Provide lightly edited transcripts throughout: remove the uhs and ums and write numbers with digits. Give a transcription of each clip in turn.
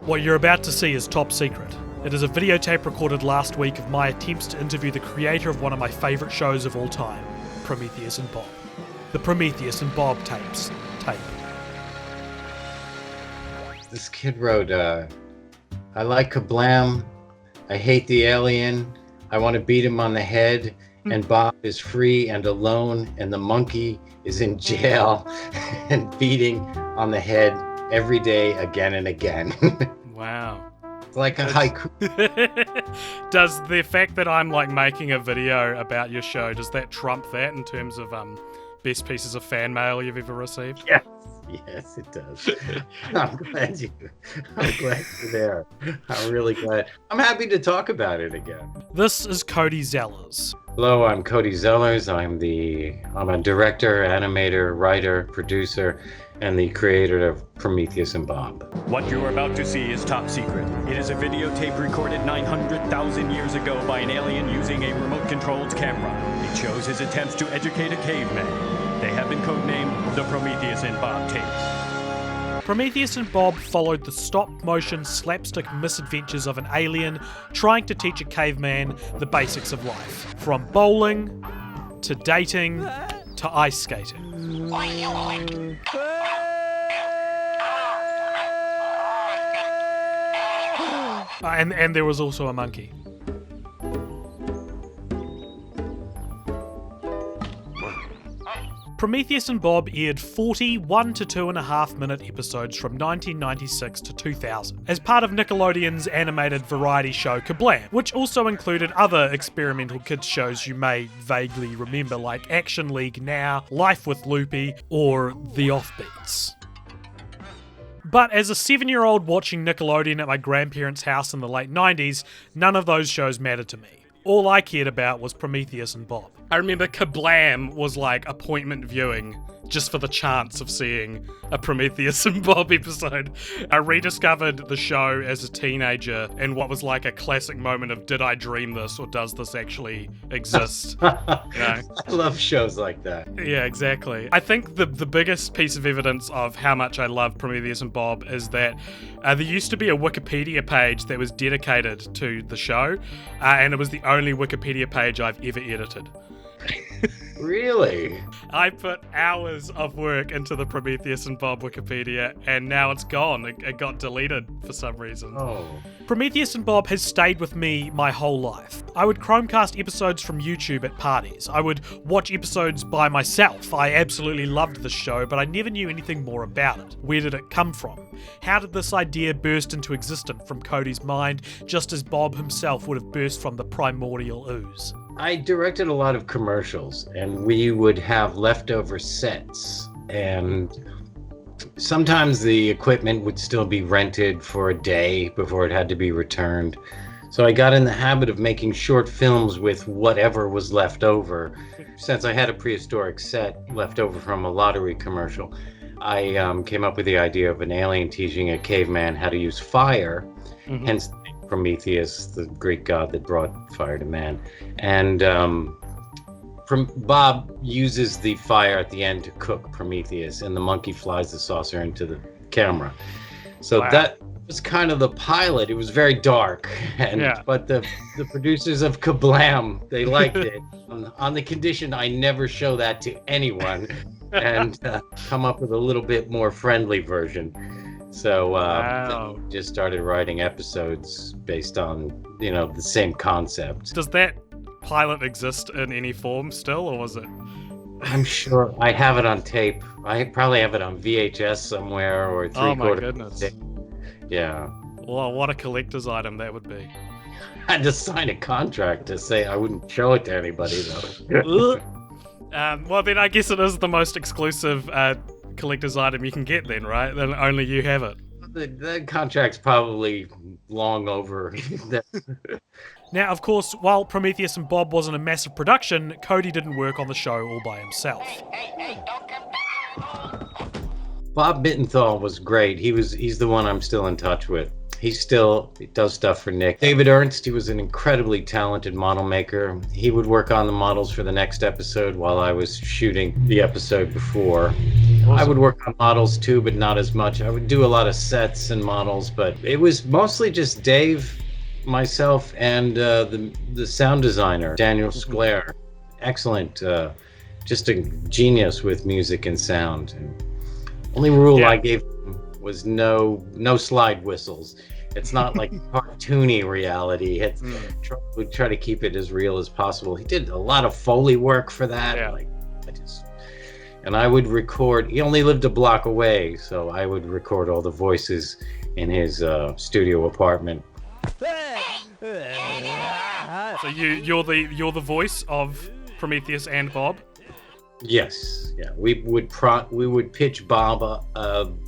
What you're about to see is top secret. It is a videotape recorded last week of my attempts to interview the creator of one of my favourite shows of all time, Prometheus and Bob. The Prometheus and Bob tape. This kid wrote, I like Kablam, I hate the alien, I want to beat him on the head, and Bob is free and alone, and the monkey is in jail and beating on the head every day, again and again. Wow. It's like a haiku. Does the fact that I'm like making a video about your show, does that trump that in terms of best pieces of fan mail you've ever received? Yes, it does. I'm glad you're there. I'm really glad. I'm happy to talk about it again. This is Cote Zellers. Hello, I'm Cote Zellers. I'm a director, animator, writer, producer, and the creator of Prometheus and Bob. What you're about to see is top secret. It is a videotape recorded 900,000 years ago by an alien using a remote-controlled camera. It shows his attempts to educate a caveman. They have been codenamed the Prometheus and Bob tapes. Prometheus and Bob followed the stop-motion slapstick misadventures of an alien trying to teach a caveman the basics of life. From bowling, to dating, to ice skating. And there was also a monkey. Prometheus and Bob aired 40 1 to 2.5 minute episodes from 1996 to 2000 as part of Nickelodeon's animated variety show Kablam, which also included other experimental kids shows you may vaguely remember like Action League Now, Life with Loopy, or The Offbeats. But as a 7-year-old watching Nickelodeon at my grandparents' house in the late 90s, none of those shows mattered to me. All I cared about was Prometheus and Bob. I remember Kablam was like appointment viewing just for the chance of seeing a Prometheus and Bob episode. I rediscovered the show as a teenager in what was like a classic moment of did I dream this or does this actually exist? You know? I love shows like that. Yeah, exactly. I think the biggest piece of evidence of how much I love Prometheus and Bob is that there used to be a Wikipedia page that was dedicated to the show, and it was the only Wikipedia page I've ever edited. Really? I put hours of work into the Prometheus and Bob Wikipedia, and now it's gone. It got deleted for some reason. Oh. Prometheus and Bob has stayed with me my whole life. I would Chromecast episodes from YouTube at parties. I would watch episodes by myself. I absolutely loved the show, but I never knew anything more about it. Where did it come from? How did this idea burst into existence from Cody's mind, just as Bob himself would have burst from the primordial ooze? I directed a lot of commercials, and we would have leftover sets, and sometimes the equipment would still be rented for a day before it had to be returned. So I got in the habit of making short films with whatever was left over. Since I had a prehistoric set left over from a lottery commercial, I came up with the idea of an alien teaching a caveman how to use fire, hence Prometheus, the Greek god that brought fire to man. And Bob uses the fire at the end to cook Prometheus, and the monkey flies the saucer into the camera. So that was kind of the pilot. It was very dark, but the producers of Kablam, they liked it on the condition I never show that to anyone and come up with a little bit more friendly version. So just started writing episodes based on, the same concept. Does that pilot exist in any form still, or was it? I'm sure I have it on tape. I probably have it on VHS somewhere or 3/4. Oh my goodness. Yeah. Well, what a collector's item that would be. I had to sign a contract to say I wouldn't show it to anybody, though. Well, then I guess it is the most exclusive collector's item you can get then, right? Then only you have it. The contract's probably long over. Now, of course, while Prometheus and Bob wasn't a massive production, Cody didn't work on the show all by himself. Bob Bittenthal was great. He's the one I'm still in touch with. He still does stuff for Nick. David Ernst, he was an incredibly talented model maker. He would work on the models for the next episode while I was shooting the episode before. I would work on models too, but not as much. I would do a lot of sets and models, but it was mostly just Dave, myself, and the sound designer, Daniel Shklair. Excellent, just a genius with music and sound. And only rule I gave him was no slide whistles. It's not like cartoony reality. We try to keep it as real as possible. He did a lot of Foley work for that. Yeah. And I would record. He only lived a block away, so I would record all the voices in his studio apartment. So you're the voice of Prometheus and Bob? Yes. Yeah. We would pitch Bob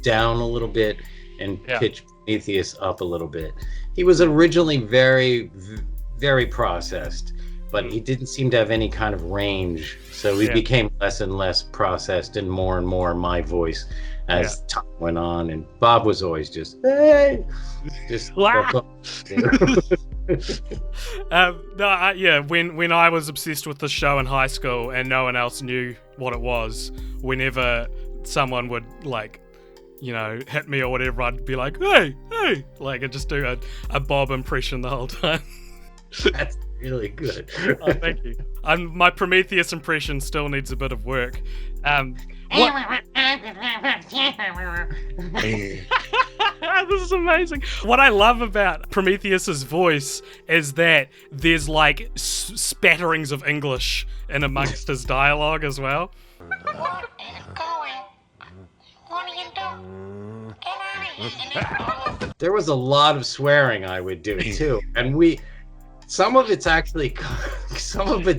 down a little bit and pitch Prometheus up a little bit. He was originally very, very processed, but he didn't seem to have any kind of range. So he became less and less processed and more my voice as time went on. And Bob was always just, hey, just. When I was obsessed with the show in high school and no one else knew what it was, whenever someone would hit me or whatever, I'd be like, hey, I'd just do a Bob impression the whole time. That's really good. Oh, thank you. My Prometheus impression still needs a bit of work. This is amazing. What I love about Prometheus's voice is that there's like spatterings of English in amongst his dialogue as well. There was a lot of swearing I would do too, and some of it's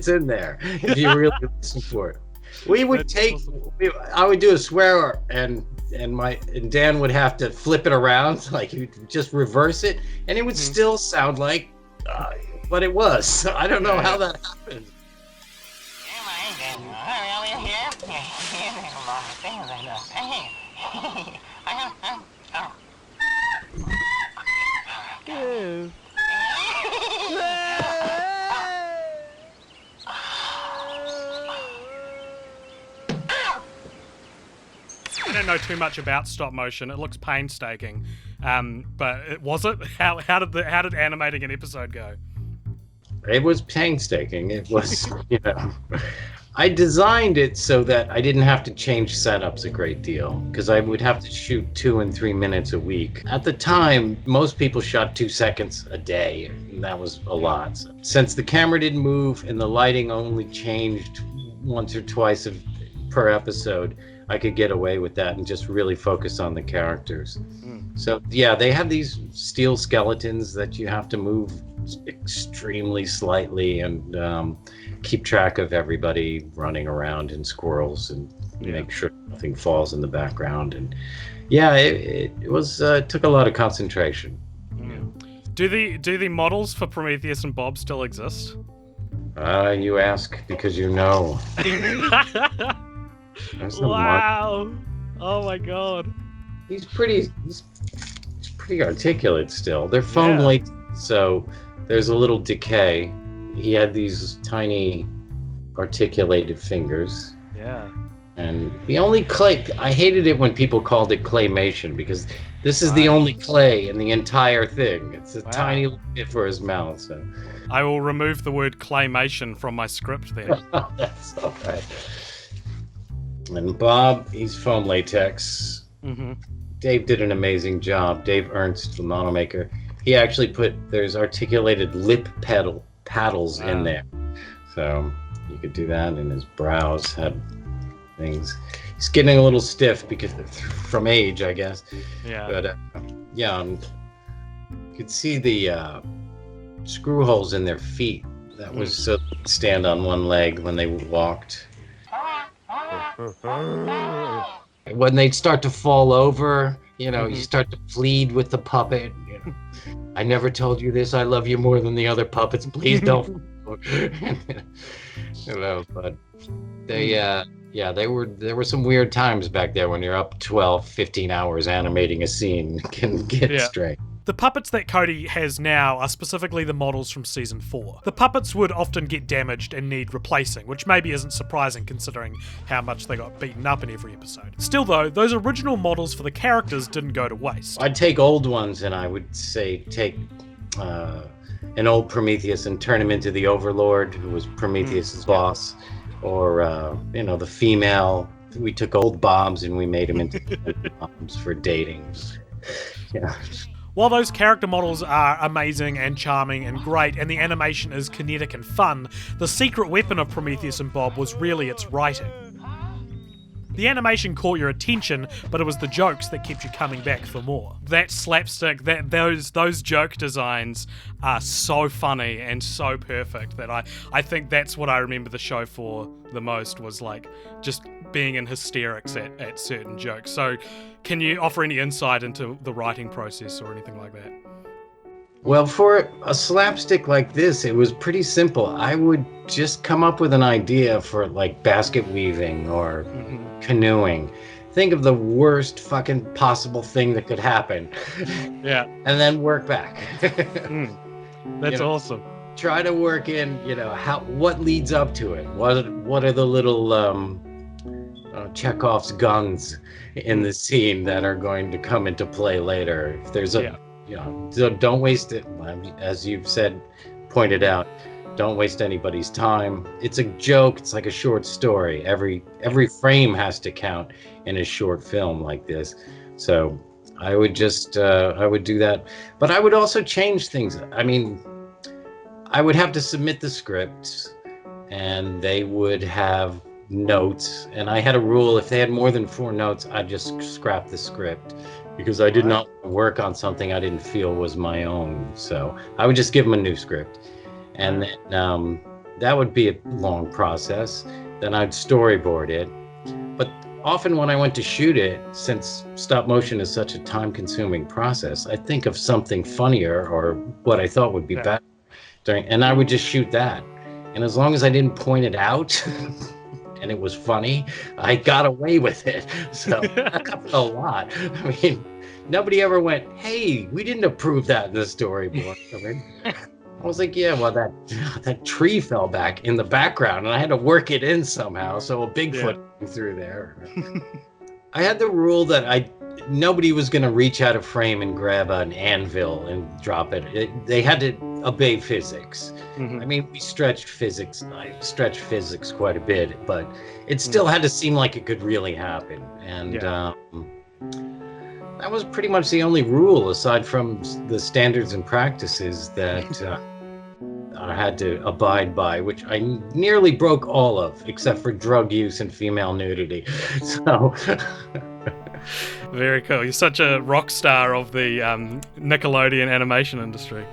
in there if you really listen for it. I would do a swear and Dan would have to flip it around, like he'd just reverse it, and it would still sound like what it was. I don't know how that happened. I don't know too much about stop motion. It looks painstaking, but was it? How did animating an episode go? It was painstaking. It was, I designed it so that I didn't have to change setups a great deal, because I would have to shoot 2 and 3 minutes a week. At the time, most people shot 2 seconds a day, and that was a lot. So, since the camera didn't move and the lighting only changed once or twice per episode, I could get away with that and just really focus on the characters. So yeah, they have these steel skeletons that you have to move extremely slightly and keep track of everybody running around and squirrels and make sure nothing falls in the background. And it took a lot of concentration. Do the models for Prometheus and Bob still exist? You ask because you know. Wow! Oh my god! He's pretty articulate still. They're foam latex, so there's a little decay. He had these tiny articulated fingers. Yeah. And the only clay, I hated it when people called it claymation, because this is the only clay in the entire thing. It's a tiny little bit for his mouth. So I will remove the word claymation from my script then. That's all right. And Bob, he's foam latex. Mm-hmm. Dave did an amazing job. Dave Ernst, the model maker. He actually there's articulated lip paddles in there. So you could do that, and his brows had things. He's getting a little stiff because from age, I guess. Yeah. But you could see the screw holes in their feet. That was so they could stand on one leg when they walked. When they'd start to fall over, you start to plead with the puppet. I never told you this. I love you more than the other puppets. Please don't. But there were some weird times back there when you're up 12, 15 hours animating a scene. Can get straight. The puppets that Cote has now are specifically the models from season 4. The puppets would often get damaged and need replacing, which maybe isn't surprising considering how much they got beaten up in every episode. Still though, those original models for the characters didn't go to waste. I'd take old ones and I would say take an old Prometheus and turn him into the Overlord, who was Prometheus's boss, or the female. We took old Bobs and we made him into Bobs for dating. Yeah. While those character models are amazing and charming and great, and the animation is kinetic and fun, the secret weapon of Prometheus and Bob was really its writing. The animation caught your attention, but it was the jokes that kept you coming back for more. That slapstick, those joke designs are so funny and so perfect that I think that's what I remember the show for the most, was like just being in hysterics at certain jokes. So can you offer any insight into the writing process or anything like that? Well, for a slapstick like this, it was pretty simple. I would just come up with an idea for like basket weaving or canoeing. Think of the worst fucking possible thing that could happen. Yeah. And then work back. That's awesome. Try to work in, what leads up to it. What are the little Chekhov's guns in the scene that are going to come into play later? If there's don't waste it. As you've pointed out, don't waste anybody's time. It's a joke. It's like a short story. Every frame has to count in a short film like this. So I would just I would do that, but I would also change things. I mean, I would have to submit the scripts, and they would have notes. And I had a rule: if they had more than 4 notes, I'd just scrap the script, because I did not work on something I didn't feel was my own. So I would just give them a new script. And then that would be a long process. Then I'd storyboard it. But often when I went to shoot it, since stop motion is such a time-consuming process, I think of something funnier or what I thought would be better. And I would just shoot that. And as long as I didn't point it out and it was funny, I got away with it. So that happened a lot. I mean, nobody ever went, "Hey, we didn't approve that in the storyboard." I was like, "Yeah, well, that tree fell back in the background, and I had to work it in somehow, so a Bigfoot came through there." I had the rule that nobody was going to reach out of frame and grab an anvil and drop it. They had to obey physics. I mean, we stretched physics. I stretched physics quite a bit, but it still had to seem like it could really happen. And that was pretty much the only rule, aside from the standards and practices that I had to abide by, which I nearly broke all of, except for drug use and female nudity. So... Very cool. You're such a rock star of the Nickelodeon animation industry.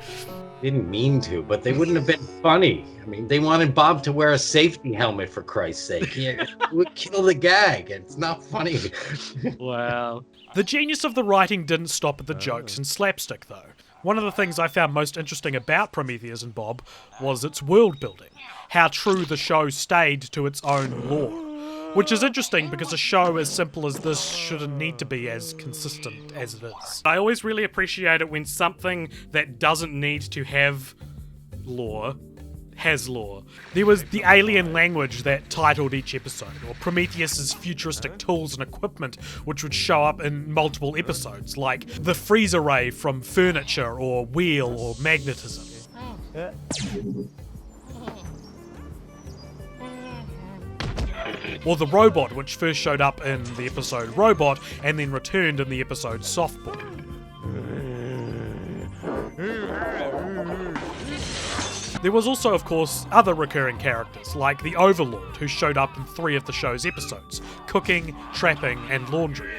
Didn't mean to, but they wouldn't have been funny. I mean, they wanted Bob to wear a safety helmet, for Christ's sake. It would kill the gag. It's not funny. Wow. The genius of the writing didn't stop at the jokes and slapstick, though. One of the things I found most interesting about Prometheus and Bob was its world building, how true the show stayed to its own lore. Which is interesting because a show as simple as this shouldn't need to be as consistent as it is. I always really appreciate it when something that doesn't need to have lore has lore. There was the alien language that titled each episode, or Prometheus's futuristic tools and equipment, which would show up in multiple episodes, like the freeze array from furniture or wheel or magnetism. Or the robot, which first showed up in the episode Robot and then returned in the episode Softball. There was also, of course, other recurring characters, like the Overlord, who showed up in 3 of the show's episodes: cooking, trapping, and laundry.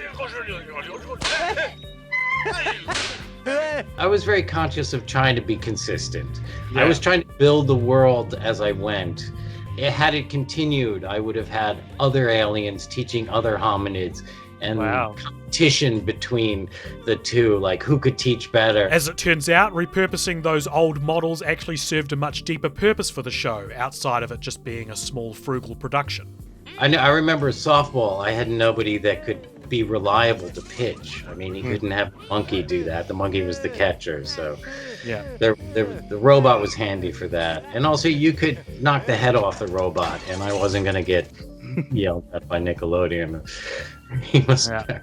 I was very conscious of trying to be consistent. I was trying to build the world as I went. Had it continued, I would have had other aliens teaching other hominids, and competition between the two, like who could teach better. As it turns out, repurposing those old models actually served a much deeper purpose for the show, outside of it just being a small, frugal production. I remember Softball. I had nobody that could be reliable to pitch. I mean, he couldn't have the monkey do that. The monkey was the catcher, so Yeah. the robot was handy for that. And also, you could knock the head off the robot, and I wasn't going to get yelled at by Nickelodeon. He was. Yeah.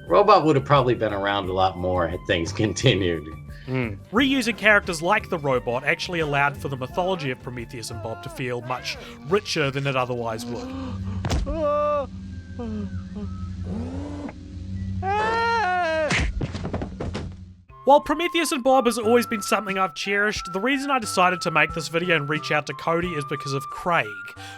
Robot would have probably been around a lot more had things continued. Reusing characters like the robot actually allowed for the mythology of Prometheus and Bob to feel much richer than it otherwise would. While Prometheus and Bob has always been something I've cherished, the reason I decided to make this video and reach out to Cody is because of Craig,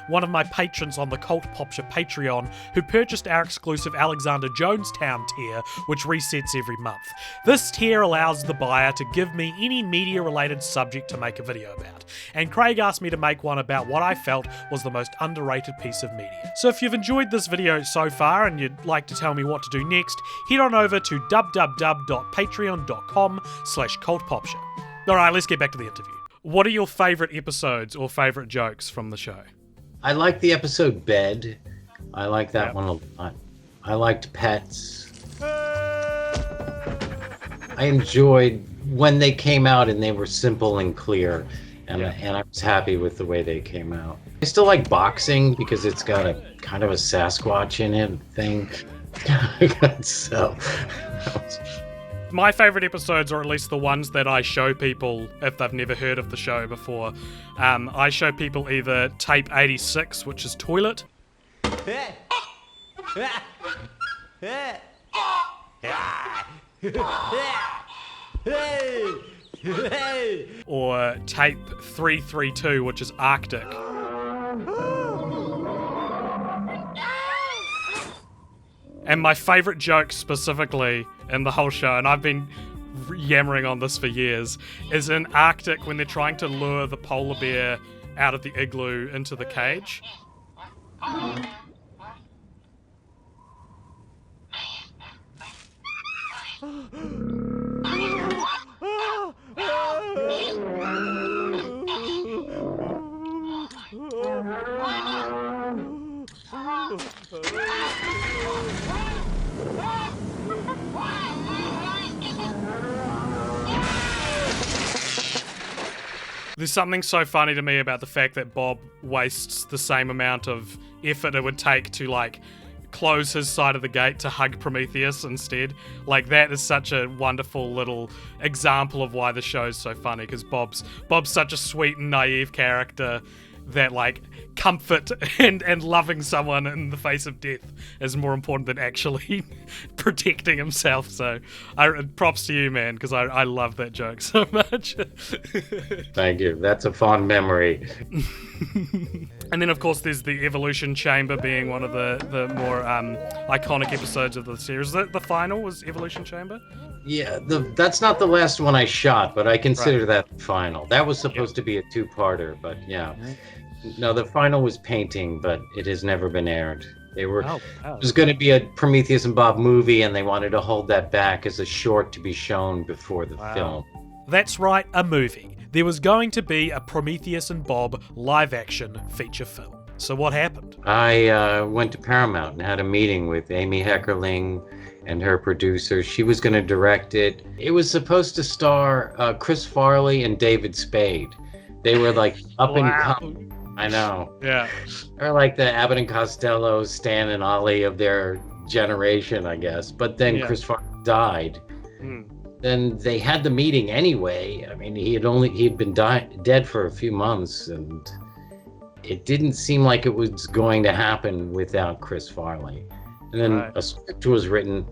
one of my patrons on the Cult Popture Patreon, who purchased our exclusive Alexander Jonestown tier, which resets every month. This tier allows the buyer to give me any media-related subject to make a video about, and Craig asked me to make one about what I felt was the most underrated piece of media. So if you've enjoyed this video so far and you'd like to tell me what to do next, head on over to www.patreon.com/cultpopture. Alright, let's get back to the interview. What are your favourite episodes or favourite jokes from the show? I liked the episode Bed. I like that one a lot. I liked Pets. I enjoyed when they came out and they were simple and clear, and I was happy with the way they came out. I still like Boxing because it's got a kind of a Sasquatch in it thing. So, my favourite episodes, or at least the ones that I show people if they've never heard of the show before, I show people either tape 86, which is Toilet, or tape 332, which is Arctic. And my favourite joke specifically in the whole show, and I've been yammering on this for years, is in Arctic when they're trying to lure the polar bear out of the igloo into the cage. There's something so funny to me about the fact that Bob wastes the same amount of effort it would take to, like, close his side of the gate to hug Prometheus instead. Like, that is such a wonderful little example of why the show's so funny, because Bob's such a sweet and naive character that, like, comfort and loving someone in the face of death is more important than actually protecting himself. So props to you, man, because I love that joke so much. Thank you. That's a fond memory. And then, of course, there's the Evolution Chamber being one of the more iconic episodes of the series. The final was Evolution Chamber? Yeah, that's not the last one I shot, but I consider that final. That was supposed to be a two-parter, but yeah. No, the final was Painting, but it has never been aired. They were it was going to be a Prometheus and Bob movie, and they wanted to hold that back as a short to be shown before the film. That's right, a movie. There was going to be a Prometheus and Bob live-action feature film. So what happened? I went to Paramount and had a meeting with Amy Heckerling and her producer. She was going to direct it. It was supposed to star Chris Farley and David Spade. They were like up and coming. I know. Yeah. They're like the Abbott and Costello, Stan and Ollie of their generation, I guess. But then Chris Farley died. Then they had the meeting anyway. I mean, he had been dead for a few months, and it didn't seem like it was going to happen without Chris Farley. And then a script was written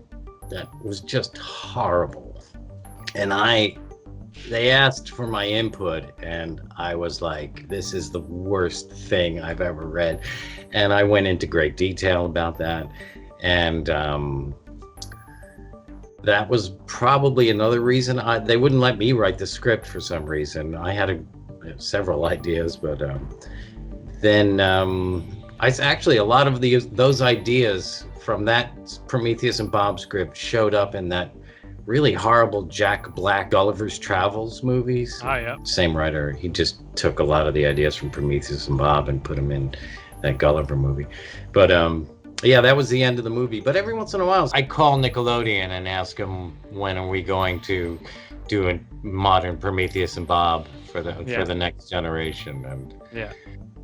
that was just horrible. And they asked for my input, and I was like, this is the worst thing I've ever read. And I went into great detail about that. And that was probably another reason they wouldn't let me write the script for some reason. I had several ideas, but then I actually, a lot of those ideas from that Prometheus and Bob script showed up in that really horrible Jack Black Gulliver's Travels movies. Oh, yeah. Same writer. He just took a lot of the ideas from Prometheus and Bob and put them in that Gulliver movie. But Yeah, that was the end of the movie. But every once in a while, I call Nickelodeon and ask them when are we going to do a modern Prometheus and Bob for the next generation. And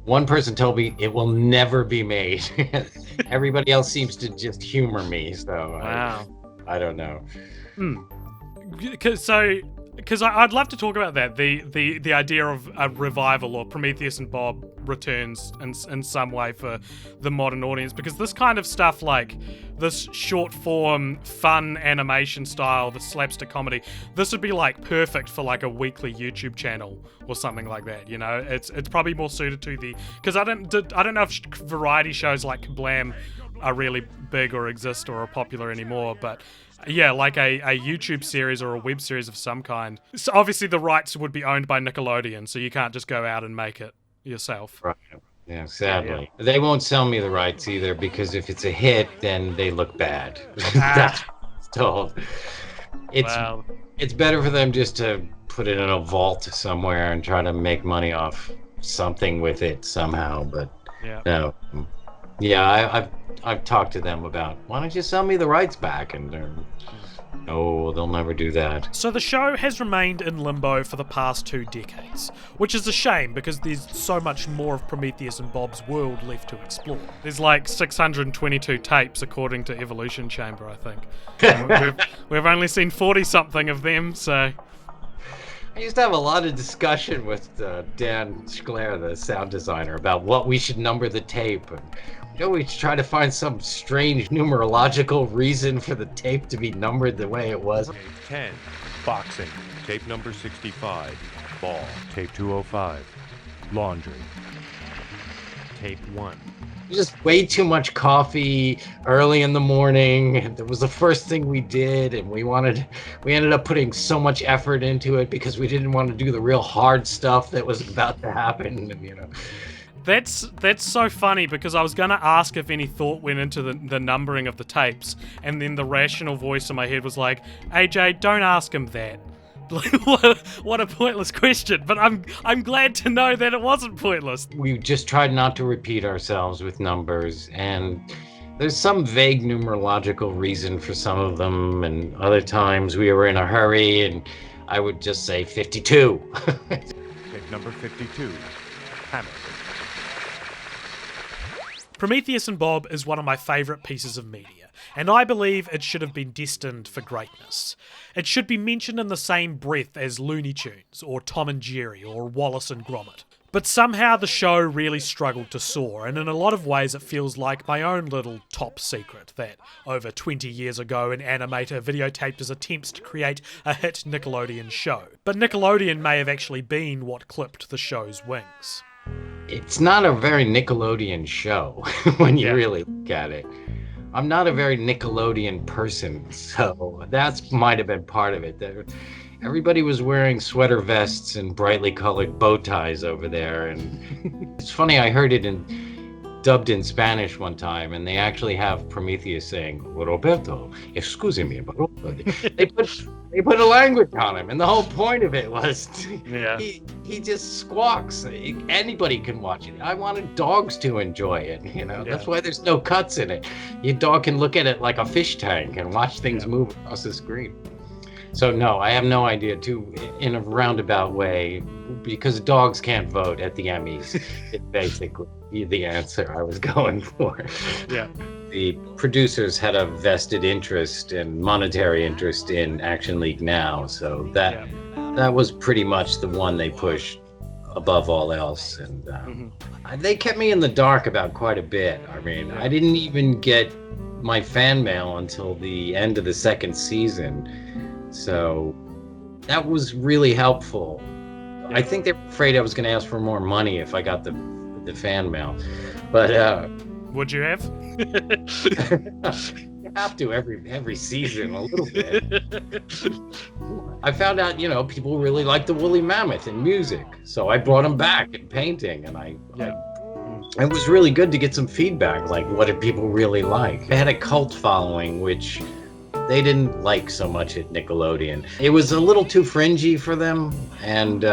one person told me it will never be made. Everybody else seems to just humor me. So I don't know. Because I'd love to talk about that, the idea of a revival or Prometheus and Bob returns in some way for the modern audience, because this kind of stuff, like this short form fun animation style, the slapstick comedy, this would be like perfect for like a weekly YouTube channel or something like that. You know, it's probably more suited to because I don't know if variety shows like Kablam are really big or exist or are popular anymore, but yeah, like a YouTube series or a web series of some kind. So obviously the rights would be owned by Nickelodeon, so you can't just go out and make it yourself. Right. Yeah, sadly. Yeah. They won't sell me the rights either, because if it's a hit, then they look bad. That's what I was told. It's better for them just to put it in a vault somewhere and try to make money off something with it somehow, but no. Yeah, I've talked to them about, why don't you sell me the rights back? And no, they'll never do that. So the show has remained in limbo for the past 2 decades, which is a shame because there's so much more of Prometheus and Bob's world left to explore. There's like 622 tapes according to Evolution Chamber, I think. We've only seen 40-something of them, so... I used to have a lot of discussion with Dan Shklair, the sound designer, about what we should number the tape. And we try to find some strange numerological reason for the tape to be numbered the way it was. Tape 10, boxing. Tape number 65, ball. Tape 205, laundry. Tape 1. Just way too much coffee early in the morning. It was the first thing we did, and we ended up putting so much effort into it because we didn't want to do the real hard stuff that was about to happen, and, you know. That's so funny, because I was going to ask if any thought went into the numbering of the tapes, and then the rational voice in my head was like, AJ, don't ask him that. What a pointless question, but I'm glad to know that it wasn't pointless. We just tried not to repeat ourselves with numbers, and there's some vague numerological reason for some of them, and other times we were in a hurry and I would just say 52. Tape number 52, Hammer. Prometheus and Bob is one of my favourite pieces of media, and I believe it should have been destined for greatness. It should be mentioned in the same breath as Looney Tunes, or Tom and Jerry, or Wallace and Gromit. But somehow the show really struggled to soar, and in a lot of ways it feels like my own little top secret that, over 20 years ago, an animator videotaped his attempts to create a hit Nickelodeon show. But Nickelodeon may have actually been what clipped the show's wings. It's not a very Nickelodeon show when you really look at it. I'm not a very Nickelodeon person, so that might have been part of it. Everybody was wearing sweater vests and brightly colored bow ties over there, and it's funny, I heard it dubbed in Spanish one time, and they actually have Prometheus saying, Roberto, excuse me, they put a language on him, and the whole point of it was he just squawks. Anybody can watch it. I wanted dogs to enjoy it, you know. That's why there's no cuts in it. Your dog can look at it like a fish tank and watch things move across the screen. So no, I have no idea, too, in a roundabout way, because dogs can't vote at the Emmys. It's basically the answer I was going for. Yeah. The producers had a vested interest and monetary interest in Action League Now, so that was pretty much the one they pushed above all else. And they kept me in the dark about quite a bit. I mean, I didn't even get my fan mail until the end of the second season. So that was really helpful. I think they were afraid I was going to ask for more money if I got the fan mail. But would you have? You have to every season a little bit. I found out, people really like the woolly mammoth in music, so I brought them back in painting, and it was really good to get some feedback, like what did people really like. I had a cult following, which they didn't like so much at Nickelodeon. It was a little too fringy for them, and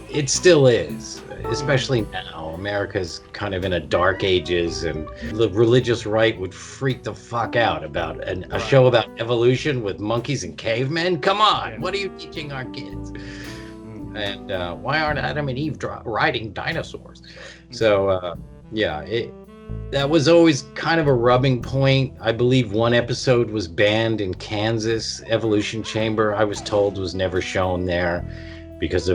it still is, especially now. America's kind of in a dark ages, and the religious right would freak the fuck out about a show about evolution with monkeys and cavemen. Come on, what are you teaching our kids? And why aren't Adam and Eve riding dinosaurs? So that was always kind of a rubbing point. I believe one episode was banned in Kansas. Evolution Chamber, I was told, was never shown there because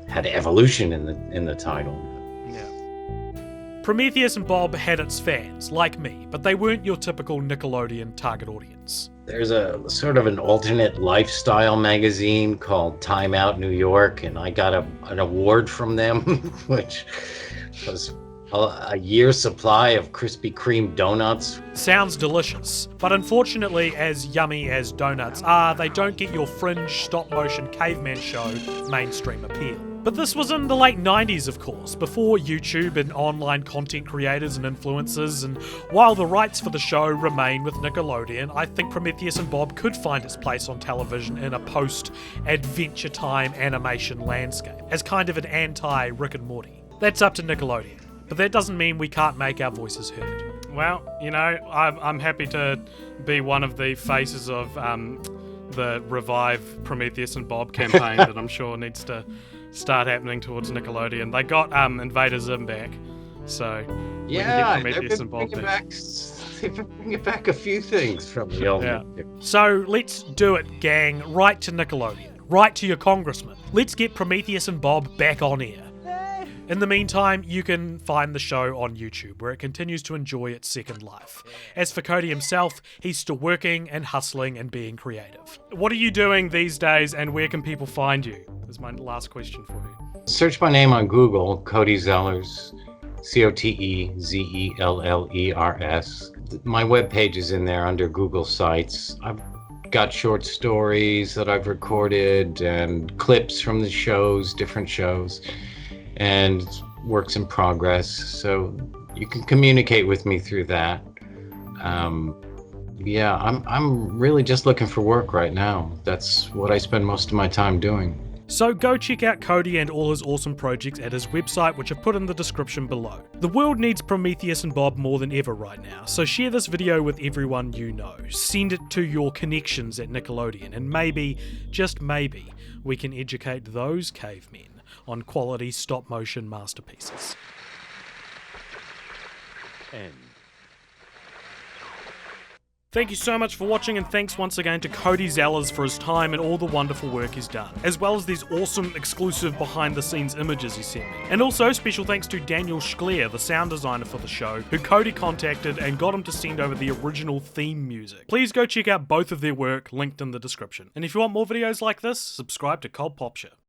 had evolution in the title. Prometheus and Bob had its fans, like me, but they weren't your typical Nickelodeon target audience. There's a sort of an alternate lifestyle magazine called Time Out New York, and I got an award from them, which was a year's supply of Krispy Kreme donuts. Sounds delicious, but unfortunately, as yummy as donuts are, they don't get your fringe stop-motion caveman show mainstream appeal. But this was in the late 90s, of course, before YouTube and online content creators and influencers, and while the rights for the show remain with Nickelodeon, I think Prometheus and Bob could find its place on television in a post-Adventure Time animation landscape, as kind of an anti-Rick and Morty. That's up to Nickelodeon, but that doesn't mean we can't make our voices heard. Well, I'm happy to be one of the faces of the Revive Prometheus and Bob campaign that I'm sure needs to start happening towards Nickelodeon. They got Invader Zim back, so yeah, we can get Prometheus and Bob they've been bringing back a few things from the old. Yeah. So let's do it, gang. Write to Nickelodeon. Write to your congressman. Let's get Prometheus and Bob back on air. In the meantime, you can find the show on YouTube, where it continues to enjoy its second life. As for Cody himself, he's still working and hustling and being creative. What are you doing these days, and where can people find you? Is my last question for you. Search my name on Google, Cote Zellers, Cotezellers. My webpage is in there under Google Sites. I've got short stories that I've recorded and clips from the shows, different shows, and works in progress. So you can communicate with me through that. I'm really just looking for work right now. That's what I spend most of my time doing. So go check out Cody and all his awesome projects at his website, which I've put in the description below. The world needs Prometheus and Bob more than ever right now, so share this video with everyone you know. Send it to your connections at Nickelodeon, and maybe, just maybe, we can educate those cavemen on quality stop-motion masterpieces. End. Thank you so much for watching, and thanks once again to Cote Zellers for his time and all the wonderful work he's done, as well as these awesome exclusive behind-the-scenes images he sent me. And also special thanks to Daniel Shklair, the sound designer for the show, who Cody contacted and got him to send over the original theme music. Please go check out both of their work, linked in the description. And if you want more videos like this, subscribe to Popture.